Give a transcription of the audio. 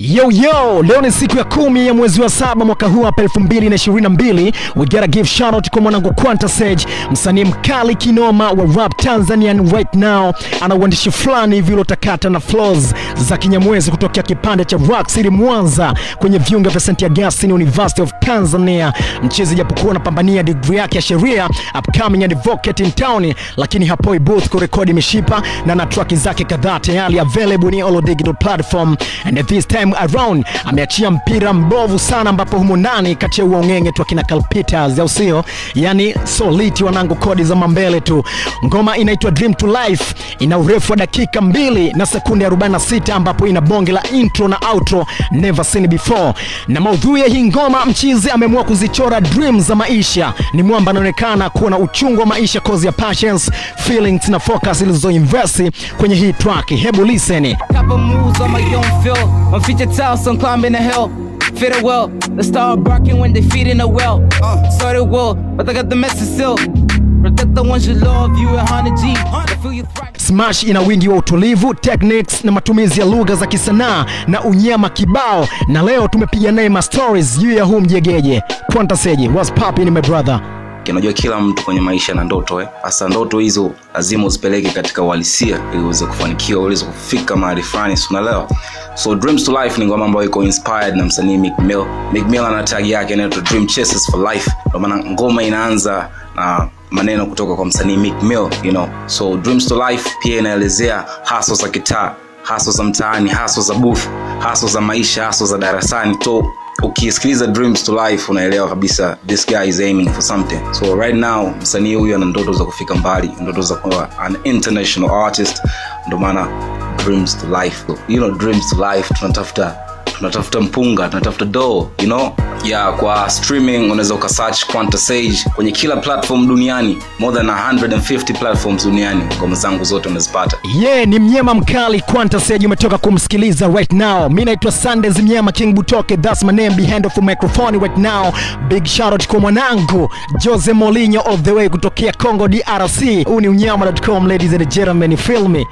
Yo, leo ni siku ya 10 ya mwezi wa 7 mwaka huu hapa 2022. We gotta give shout out kwa mwanangu Quanta Sage, msanii mkali kinoma wa rap Tanzanian right now. Ana uandishi fulani hivi ulotakata na flows za kinyamwezi kutokea kipande cha Rock City Mwanza kwenye viunga vya St. Augustine University of Tanzania. Mchezi japokuwa anapambania degree yake ya sheria, upcoming advocate in town, lakini hapoi booth kurekodi mishipa na track zake kadhaa tayari available ni all digital platform. And this time around ameachia mpira mbovu sana ambapo humo ndani kati ya uongenge tu akina Calpitas au sio, yani soliti wanangu, kodi za mambele tu. Ngoma inaitwa Dream to Life, ina urefu wa dakika 2 na sekunde 46 ambapo ina bonge la intro na outro never seen before. Na maudhui ya hii ngoma, mchizi ameamua kuzichora dreams za maisha. Ni mwamba anaonekana kuwa na uchungu wa maisha, cause ya passions, feelings na focus ilizo invest kwenye hii track. Hebu listen. Couple moves on my own feel. I'm featured towels, I'm climbing the hill. Fit it well, they start barking when they feed in the well. So they will, but I got the message still. Protect the ones you love, you 100G. I feel you thrive. Smash ina wingi wa utulivu, techniques na matumizi ya lugha za kisanaa na unyama kibao. Na leo tumepiga naye ma stories juu ya huu mjegeje. Quanta Sage, what's poppin my brother? Unajua kila mtu kwenye maisha na ndoto hasa ndoto hizo lazima uzipeleke katika uhalisia ili uweze kufanikiwa, uweze kufika mahali fulani, unaelewa. So Dreams to Life ni ngoma ambayo iko inspired na msanii Meek Mill. Meek Mill ana tag yake inaitwa Dream Chases for Life. Kwa maana ngoma inaanza na maneno kutoka kwa msanii Meek Mill, you know. So Dreams to Life pia inaelezea hustle za kitaa, hustle za mtaani, hustle za booth, hustle za maisha, hustle za darasani. So ukisikiliza Dreams to Life unaelewa kabisa this guy is aiming for something. So right now msanii huyu ana ndoto za kufika mbali, ndoto za kuwa an international artist. Ndio maana Dreams to Life, you know, Dreams to Life. Tunatafuta mpunga, tunatafuta dough, you know. Kwa streaming unaweza ukasearch Quanta Sage kwenye kila platform duniani, more than 150 platforms duniani. Ngoma zangu zote unazipata. Ni mnyama mkali Quanta Sage, umetoka kumsikiliza right now. Mimi naitwa Sundays Mnyama King Butoke, that's my name behind the microphone right now. Big shout out kwa mwanangu Jose Molinho all the way kutokea Congo DRC. Huu ni unyama.com, ladies and gentlemen, feel me.